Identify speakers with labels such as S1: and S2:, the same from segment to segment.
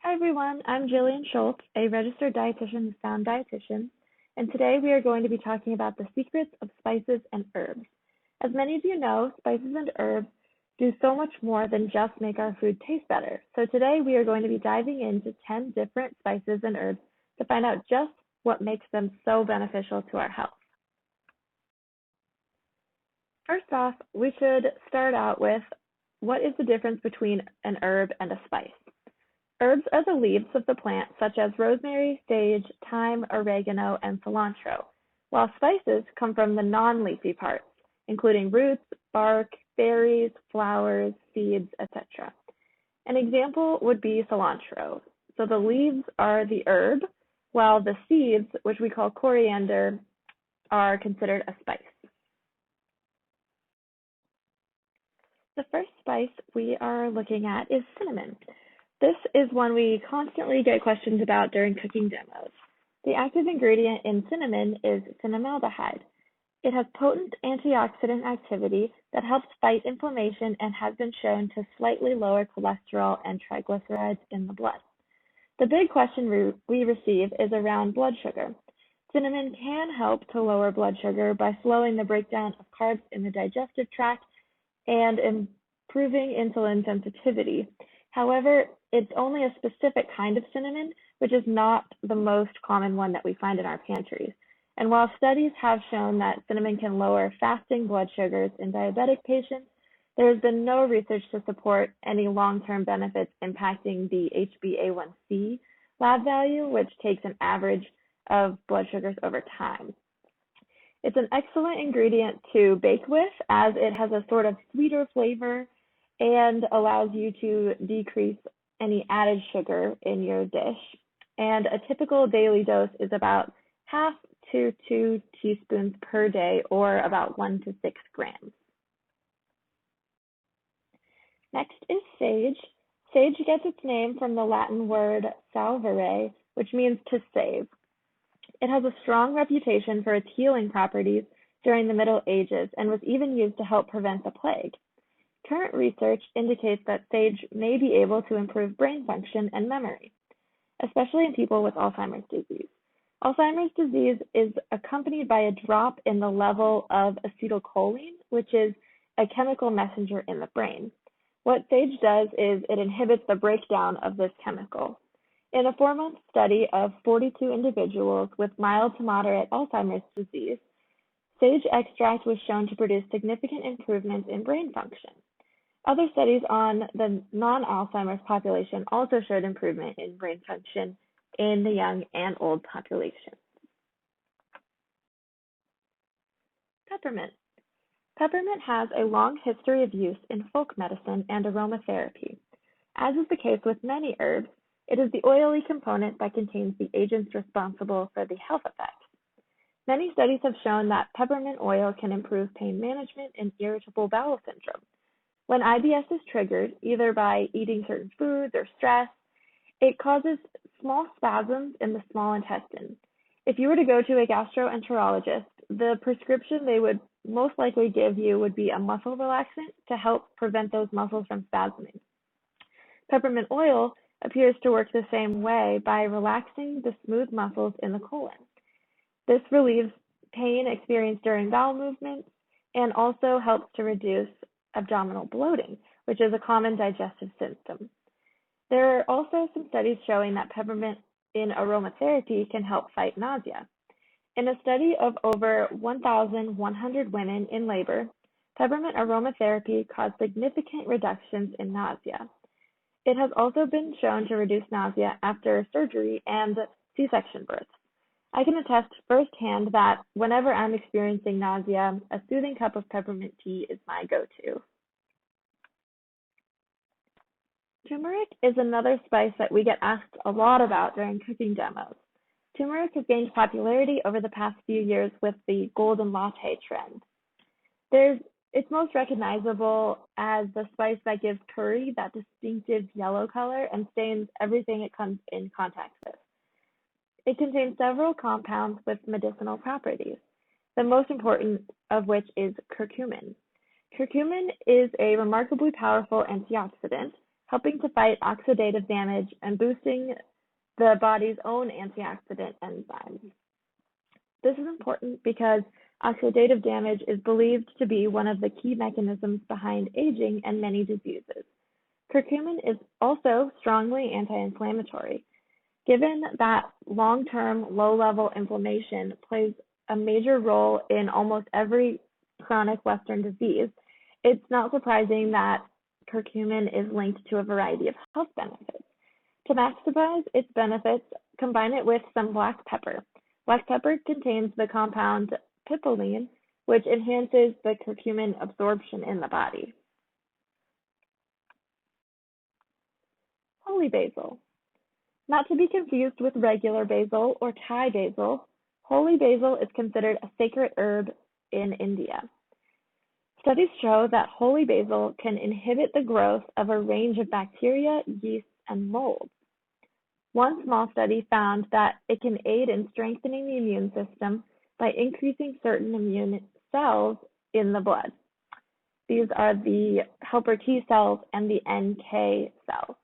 S1: Hi everyone, I'm Gillian Schultz, a registered dietitian with Sound Dietitians, and today we are going to be talking about the secrets of spices and herbs. As many of you know, spices and herbs do so much more than just make our food taste better. So today we are going to be diving into 10 different spices and herbs to find out just what makes them so beneficial to our health. First off, we should start out with what is the difference between an herb and a spice? Herbs are the leaves of the plant, such as rosemary, sage, thyme, oregano, and cilantro, while spices come from the non-leafy parts, including roots, bark, berries, flowers, seeds, etc. An example would be cilantro. So the leaves are the herb, while the seeds, which we call coriander, are considered a spice. The first spice we are looking at is cinnamon. This is one we constantly get questions about during cooking demos. The active ingredient in cinnamon is cinnamaldehyde. It has potent antioxidant activity that helps fight inflammation and has been shown to slightly lower cholesterol and triglycerides in the blood. The big question we receive is around blood sugar. Cinnamon can help to lower blood sugar by slowing the breakdown of carbs in the digestive tract and improving insulin sensitivity. However, it's only a specific kind of cinnamon, which is not the most common one that we find in our pantries. And while studies have shown that cinnamon can lower fasting blood sugars in diabetic patients, there has been no research to support any long-term benefits impacting the HbA1c lab value, which takes an average of blood sugars over time. It's an excellent ingredient to bake with, as it has a sort of sweeter flavor and allows you to decrease any added sugar in your dish. And a typical daily dose is about 1/2 to 2 teaspoons per day, or about 1 to 6 grams. Next is sage. Sage gets its name from the Latin word salvare, which means to save. It has a strong reputation for its healing properties during the Middle Ages and was even used to help prevent the plague. Current research indicates that sage may be able to improve brain function and memory, especially in people with Alzheimer's disease. Alzheimer's disease is accompanied by a drop in the level of acetylcholine, which is a chemical messenger in the brain. What sage does is it inhibits the breakdown of this chemical. In a 4-month study of 42 individuals with mild to moderate Alzheimer's disease, sage extract was shown to produce significant improvements in brain function. Other studies on the non-Alzheimer's population also showed improvement in brain function in the young and old population. Peppermint. Peppermint has a long history of use in folk medicine and aromatherapy. As is the case with many herbs, it is the oily component that contains the agents responsible for the health effects. Many studies have shown that peppermint oil can improve pain management and irritable bowel syndrome. When IBS is triggered, either by eating certain foods or stress, it causes small spasms in the small intestine. If you were to go to a gastroenterologist, the prescription they would most likely give you would be a muscle relaxant to help prevent those muscles from spasming. Peppermint oil appears to work the same way by relaxing the smooth muscles in the colon. This relieves pain experienced during bowel movements and also helps to reduce abdominal bloating, which is a common digestive symptom. There are also some studies showing that peppermint in aromatherapy can help fight nausea. In a study of over 1,100 women in labor, peppermint aromatherapy caused significant reductions in nausea. It has also been shown to reduce nausea after surgery and C-section births. I can attest firsthand that whenever I'm experiencing nausea, a soothing cup of peppermint tea is my go-to. Turmeric is another spice that we get asked a lot about during cooking demos. Turmeric has gained popularity over the past few years with the golden latte trend. It's most recognizable as the spice that gives curry that distinctive yellow color and stains everything it comes in contact with. It contains several compounds with medicinal properties, the most important of which is curcumin. Curcumin is a remarkably powerful antioxidant helping to fight oxidative damage and boosting the body's own antioxidant enzymes. This is important because oxidative damage is believed to be one of the key mechanisms behind aging and many diseases. Curcumin is also strongly anti-inflammatory. Given that long-term low-level inflammation plays a major role in almost every chronic Western disease, it's not surprising that curcumin is linked to a variety of health benefits. To maximize its benefits, combine it with some black pepper. Black pepper contains the compound piperine, which enhances the curcumin absorption in the body. Holy basil. Not to be confused with regular basil or Thai basil, holy basil is considered a sacred herb in India. Studies show that holy basil can inhibit the growth of a range of bacteria, yeasts, and molds. One small study found that it can aid in strengthening the immune system by increasing certain immune cells in the blood. These are the helper T cells and the NK cells.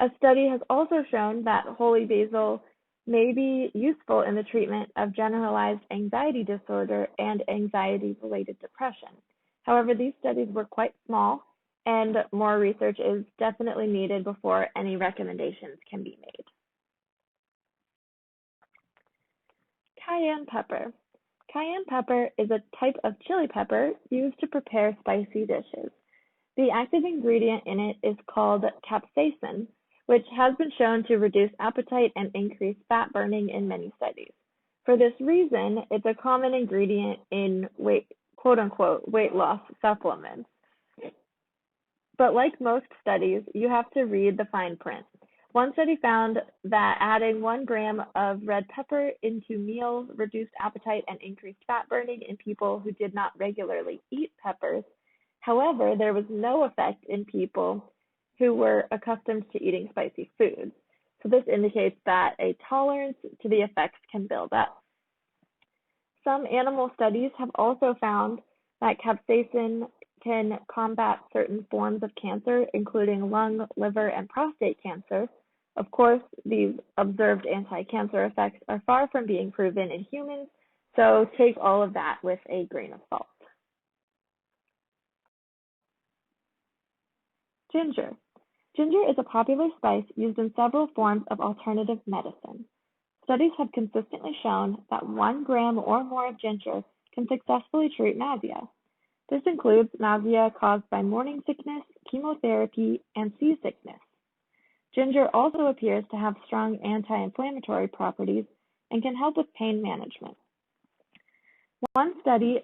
S1: A study has also shown that holy basil may be useful in the treatment of generalized anxiety disorder and anxiety-related depression. However, these studies were quite small, and more research is definitely needed before any recommendations can be made. Cayenne pepper. Cayenne pepper is a type of chili pepper used to prepare spicy dishes. The active ingredient in it is called capsaicin, which has been shown to reduce appetite and increase fat burning in many studies. For this reason, it's a common ingredient in quote-unquote weight loss supplements. But like most studies, you have to read the fine print. One study found that adding 1 gram of red pepper into meals reduced appetite and increased fat burning in people who did not regularly eat peppers. However, there was no effect in people who were accustomed to eating spicy foods. So this indicates that a tolerance to the effects can build up. Some animal studies have also found that capsaicin can combat certain forms of cancer, including lung, liver, and prostate cancer. Of course, these observed anti-cancer effects are far from being proven in humans, so take all of that with a grain of salt. Ginger. Ginger is a popular spice used in several forms of alternative medicine. Studies have consistently shown that 1 gram or more of ginger can successfully treat nausea. This includes nausea caused by morning sickness, chemotherapy, and seasickness. Ginger also appears to have strong anti-inflammatory properties and can help with pain management. One study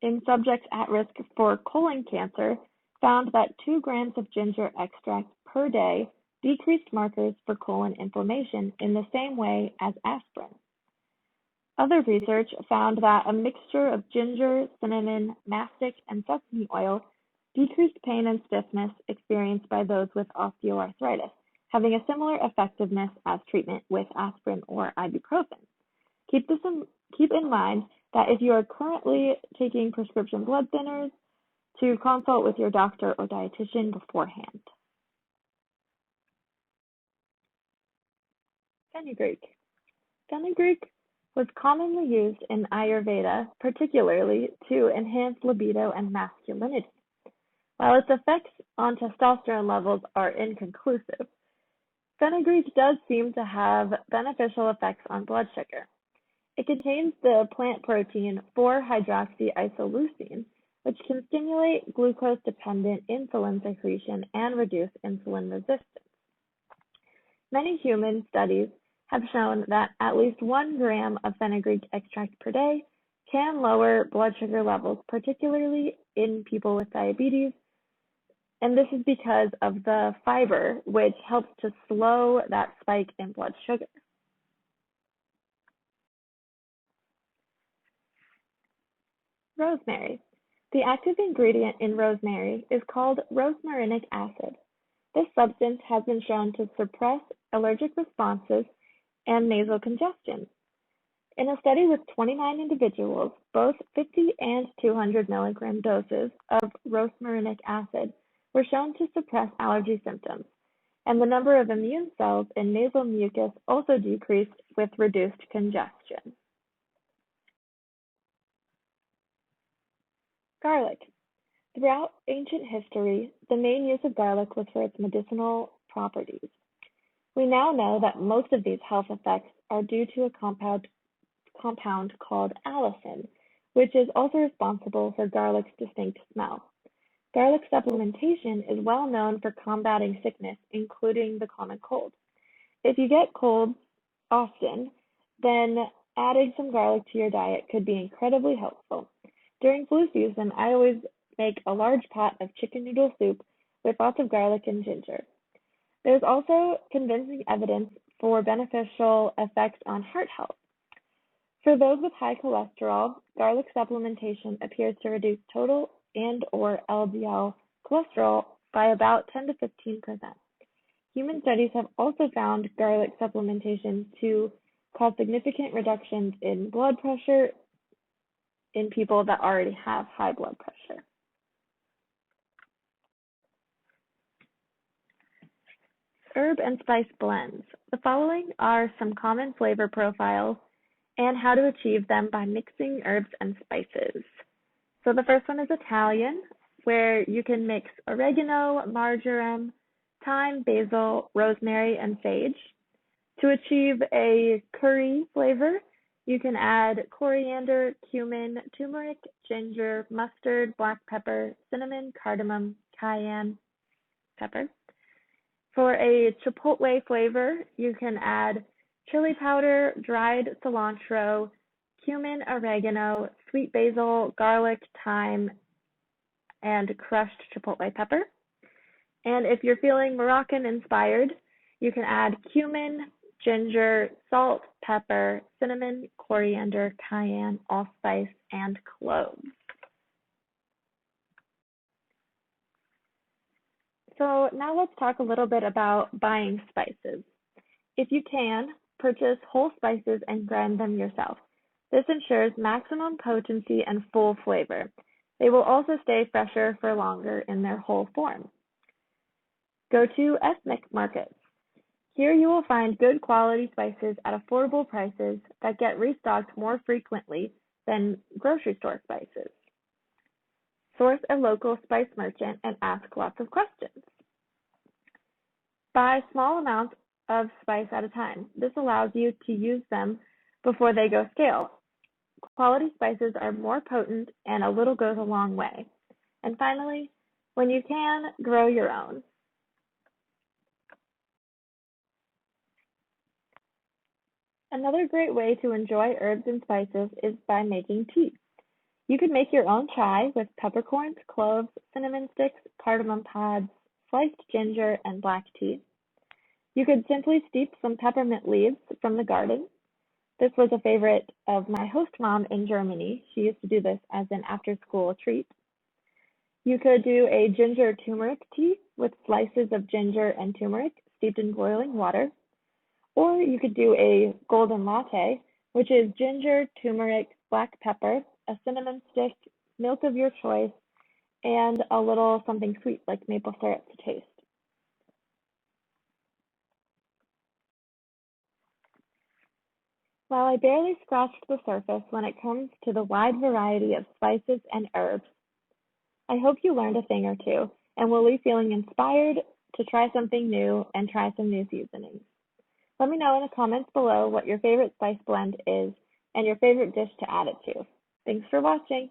S1: in subjects at risk for colon cancer found that 2 grams of ginger extract per day decreased markers for colon inflammation in the same way as aspirin. Other research found that a mixture of ginger, cinnamon, mastic, and sesame oil decreased pain and stiffness experienced by those with osteoarthritis, having a similar effectiveness as treatment with aspirin or ibuprofen. Keep in mind that if you are currently taking prescription blood thinners, to consult with your doctor or dietitian beforehand. Fenugreek. Fenugreek was commonly used in Ayurveda, particularly to enhance libido and masculinity. While its effects on testosterone levels are inconclusive, fenugreek does seem to have beneficial effects on blood sugar. It contains the plant protein 4-hydroxyisoleucine, which can stimulate glucose-dependent insulin secretion and reduce insulin resistance. Many human studies have shown that at least 1 gram of fenugreek extract per day can lower blood sugar levels, particularly in people with diabetes, and this is because of the fiber, which helps to slow that spike in blood sugar. Rosemary. The active ingredient in rosemary is called rosmarinic acid. This substance has been shown to suppress allergic responses and nasal congestion. In a study with 29 individuals, both 50 and 200 milligram doses of rosmarinic acid were shown to suppress allergy symptoms, and the number of immune cells in nasal mucus also decreased with reduced congestion. Garlic. Throughout ancient history, the main use of garlic was for its medicinal properties. We now know that most of these health effects are due to a compound called allicin, which is also responsible for garlic's distinct smell. Garlic supplementation is well known for combating sickness, including the common cold. If you get colds often, then adding some garlic to your diet could be incredibly helpful. During flu season, I always make a large pot of chicken noodle soup with lots of garlic and ginger. There's also convincing evidence for beneficial effects on heart health. For those with high cholesterol, garlic supplementation appears to reduce total and/or LDL cholesterol by about 10 to 15%. Human studies have also found garlic supplementation to cause significant reductions in blood pressure in people that already have high blood pressure. Herb and spice blends. The following are some common flavor profiles and how to achieve them by mixing herbs and spices. So the first one is Italian, where you can mix oregano, marjoram, thyme, basil, rosemary, and sage. To achieve a curry flavor, you can add coriander, cumin, turmeric, ginger, mustard, black pepper, cinnamon, cardamom, cayenne pepper. For a chipotle flavor, you can add chili powder, dried cilantro, cumin, oregano, sweet basil, garlic, thyme, and crushed chipotle pepper. And if you're feeling Moroccan inspired, you can add cumin, ginger, salt, pepper, cinnamon, coriander, cayenne, allspice, and cloves. So now let's talk a little bit about buying spices. If you can, purchase whole spices and grind them yourself. This ensures maximum potency and full flavor. They will also stay fresher for longer in their whole form. Go to ethnic markets. Here you will find good quality spices at affordable prices that get restocked more frequently than grocery store spices. Source a local spice merchant and ask lots of questions. Buy small amounts of spice at a time. This allows you to use them before they go stale. Quality spices are more potent and a little goes a long way. And finally, when you can, grow your own. Another great way to enjoy herbs and spices is by making tea. You could make your own chai with peppercorns, cloves, cinnamon sticks, cardamom pods, sliced ginger, and black tea. You could simply steep some peppermint leaves from the garden. This was a favorite of my host mom in Germany. She used to do this as an after-school treat. You could do a ginger turmeric tea with slices of ginger and turmeric steeped in boiling water. Or you could do a golden latte, which is ginger, turmeric, black pepper, a cinnamon stick, milk of your choice, and a little something sweet like maple syrup to taste. While I barely scratched the surface when it comes to the wide variety of spices and herbs, I hope you learned a thing or two and will leave feeling inspired to try something new and try some new seasonings. Let me know in the comments below what your favorite spice blend is and your favorite dish to add it to. Thanks for watching.